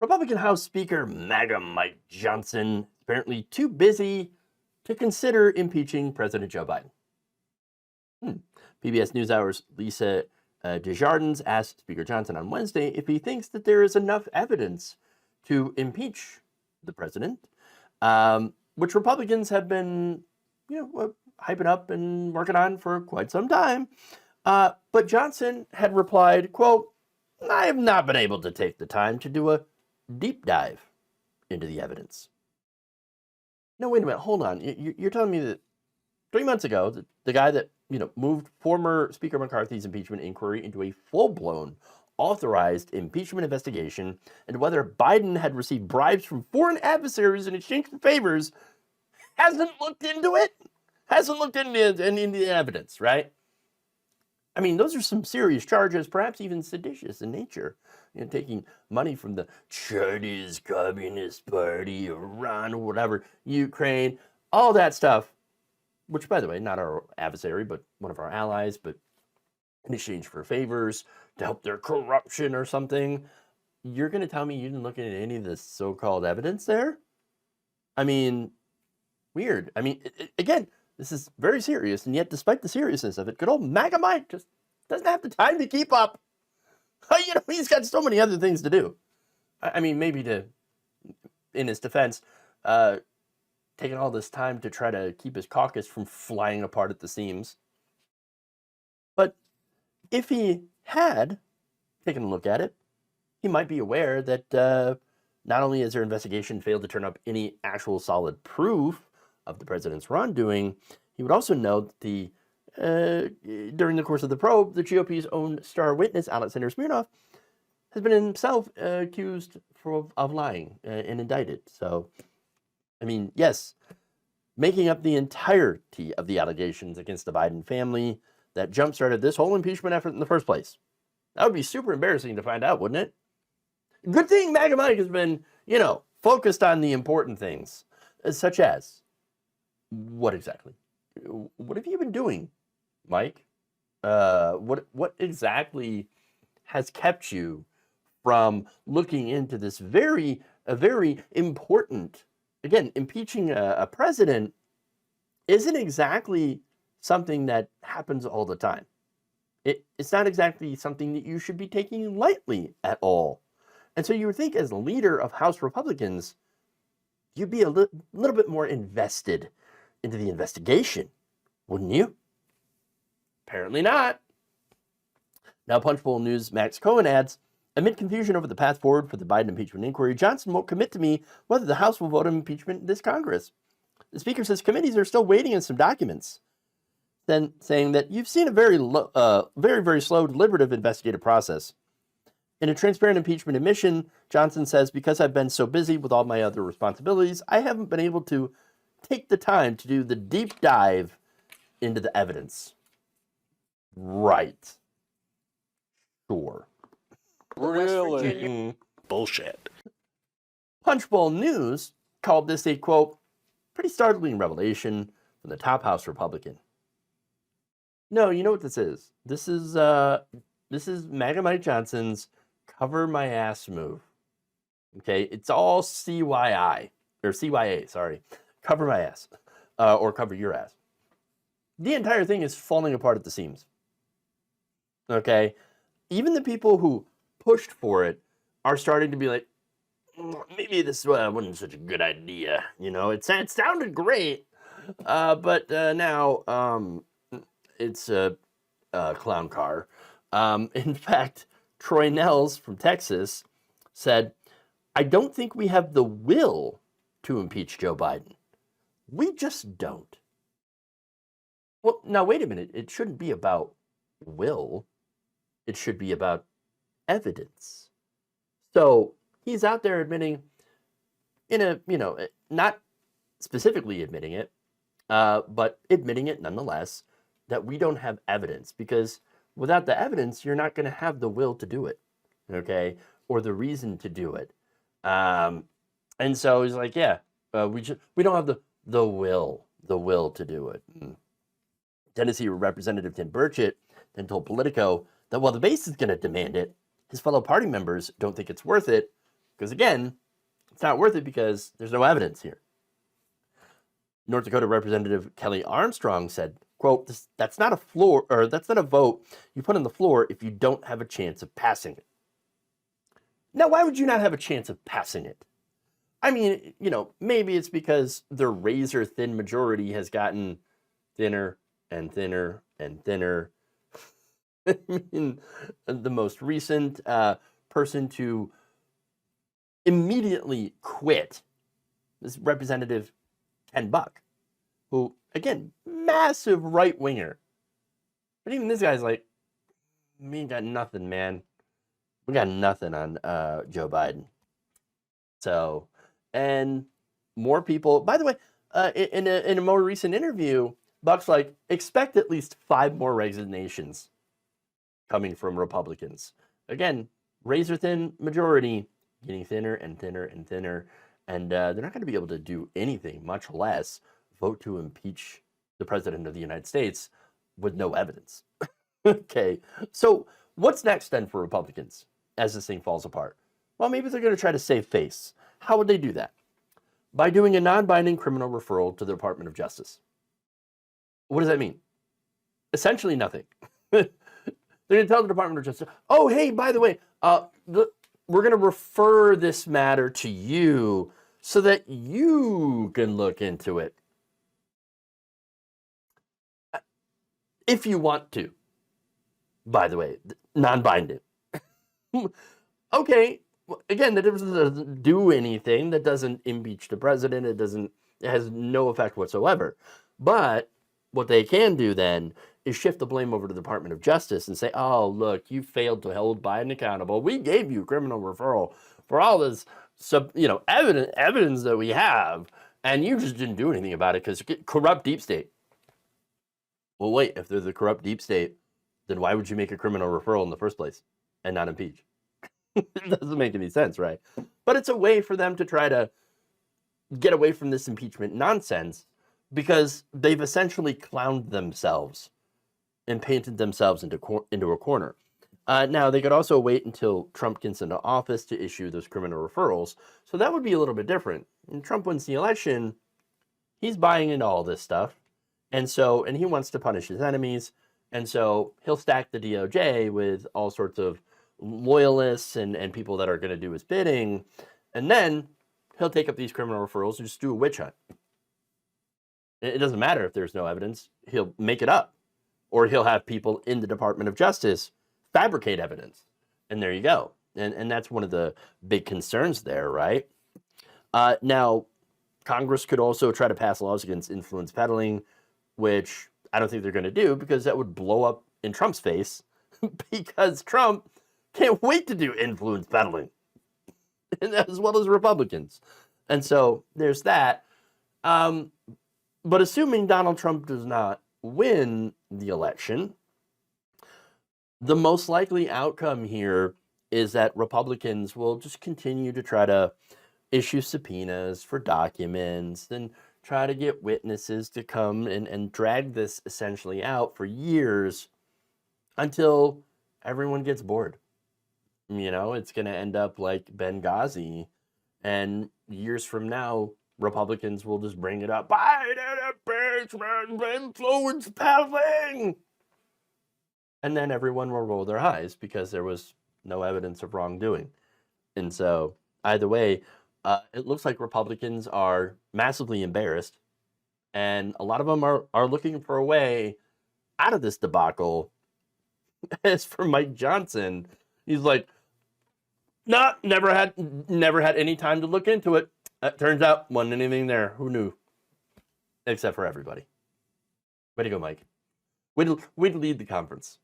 Republican House Speaker MAGA Mike Johnson apparently too busy to consider impeaching President Joe Biden. PBS NewsHour's Lisa Desjardins asked Speaker Johnson on Wednesday if he thinks that there is enough evidence to impeach the president, which Republicans have been, hyping up and working on for quite some time. But Johnson had replied, quote, "I have not been able to take the time to do a deep dive into the evidence." No, wait a minute. Hold on. You're telling me that 3 months ago, the guy that moved former Speaker McCarthy's impeachment inquiry into a full-blown, authorized impeachment investigation into whether Biden had received bribes from foreign adversaries in exchange for favors, hasn't looked into it? Hasn't looked into the evidence, right? I mean, those are some serious charges, perhaps even seditious in nature. Taking money from the Chinese Communist Party, Iran, or whatever, Ukraine, all that stuff, which, by the way, not our adversary, but one of our allies, but in exchange for favors to help their corruption or something. You're going to tell me you didn't look at any of the so-called evidence there? I mean, weird. I mean, again, this is very serious, and yet despite the seriousness of it, good old MAGA Mike just doesn't have the time to keep up. He's got so many other things to do. I mean, maybe in his defense, taking all this time to try to keep his caucus from flying apart at the seams. But if he had taken a look at it, he might be aware that not only has their investigation failed to turn up any actual solid proof of the president's wrongdoing, he would also note that during the course of the probe, the GOP's own star witness, Alexander Smirnov, has been himself accused of lying and indicted. So, I mean, yes, making up the entirety of the allegations against the Biden family that jump-started this whole impeachment effort in the first place. That would be super embarrassing to find out, wouldn't it? Good thing MAGA Mike has been, focused on the important things, such as, what exactly? What have you been doing, Mike? What exactly has kept you from looking into this very important, again, impeaching a president isn't exactly something that happens all the time. It's not exactly something that you should be taking lightly at all. And so you would think as leader of House Republicans, you'd be a little bit more invested into the investigation, wouldn't you? Apparently not. Now, Punchbowl News' Max Cohen adds, amid confusion over the path forward for the Biden impeachment inquiry, Johnson won't commit to me whether the House will vote on impeachment in this Congress. The Speaker says committees are still waiting on some documents, then saying that you've seen a very slow, deliberative investigative process. In a transparent impeachment admission, Johnson says, because I've been so busy with all my other responsibilities, I haven't been able to take the time to do the deep dive into the evidence. Right. Sure. Really? Bullshit. Punchbowl News called this a, quote, pretty startling revelation from the top House Republican. No, you know what this is? This is MAGA Mike Johnson's cover my ass move. Okay, it's all CYA, sorry. Cover my ass, or cover your ass. The entire thing is falling apart at the seams. Okay, even the people who pushed for it are starting to be like, maybe this wasn't such a good idea. It sounded great, but now it's a clown car. In fact, Troy Nels from Texas said, I don't think we have the will to impeach Joe Biden. We just don't. Well, now wait a minute. It shouldn't be about will. It should be about evidence. So he's out there admitting not specifically admitting it, but admitting it nonetheless, that we don't have evidence, because without the evidence, you're not going to have the will to do it, okay, or the reason to do it. And so he's like, yeah, we don't have the will to do it. Tennessee Representative Tim Burchett then told Politico that while the base is going to demand it, his fellow party members don't think it's worth it Because again, it's not worth it because there's no evidence here. North Dakota Representative Kelly Armstrong said, quote, that's not a vote you put on the floor if you don't have a chance of passing it. Now, why would you not have a chance of passing it? I mean, maybe it's because the razor-thin majority has gotten thinner and thinner and thinner. I mean, the most recent person to immediately quit is Representative Ken Buck, who, again, massive right-winger. But even this guy's like, we ain't got nothing, man. We got nothing on Joe Biden. So, and more people, by the way, in a more recent interview, Buck's like, expect at least 5 more resignations coming from Republicans. Again, razor-thin majority, getting thinner and thinner and thinner, and they're not going to be able to do anything, much less vote to impeach the President of the United States with no evidence. Okay, so what's next then for Republicans as this thing falls apart? Well, maybe they're going to try to save face. How would they do that? By doing a non-binding criminal referral to the Department of Justice. What does that mean? Essentially nothing. They're going to tell the Department of Justice, oh, hey, by the way, we're going to refer this matter to you so that you can look into it. If you want to, by the way, non-binding. Okay, again, that doesn't do anything. That doesn't impeach the president. It has no effect whatsoever. But what they can do then is shift the blame over to the Department of Justice and say, oh, look, you failed to hold Biden accountable. We gave you criminal referral for all this evidence that we have, and you just didn't do anything about it because corrupt deep state. Well, wait, if they're the corrupt deep state, then why would you make a criminal referral in the first place and not impeach? It doesn't make any sense, right? But it's a way for them to try to get away from this impeachment nonsense because they've essentially clowned themselves and painted themselves into a corner. Now, they could also wait until Trump gets into office to issue those criminal referrals. So that would be a little bit different. When Trump wins the election, he's buying into all this stuff. And he wants to punish his enemies. And so he'll stack the DOJ with all sorts of loyalists and people that are going to do his bidding. And then he'll take up these criminal referrals and just do a witch hunt. It doesn't matter if there's no evidence. He'll make it up. Or he'll have people in the Department of Justice fabricate evidence. And there you go. And that's one of the big concerns there, right? Now, Congress could also try to pass laws against influence peddling, which I don't think they're going to do because that would blow up in Trump's face because Trump can't wait to do influence peddling, as well as Republicans. And so there's that. But assuming Donald Trump does not win the election, the most likely outcome here is that Republicans will just continue to try to issue subpoenas for documents and try to get witnesses to come and drag this essentially out for years until everyone gets bored. It's going to end up like Benghazi, and years from now, Republicans will just bring it up. Biden impeachment, influence peddling! And then everyone will roll their eyes because there was no evidence of wrongdoing. And so, either way, it looks like Republicans are massively embarrassed, and a lot of them are looking for a way out of this debacle. As for Mike Johnson, he's like, nah, never had any time to look into it. Turns out, wasn't anything there. Who knew? Except for everybody. Way to go, Mike. Way to lead the conference.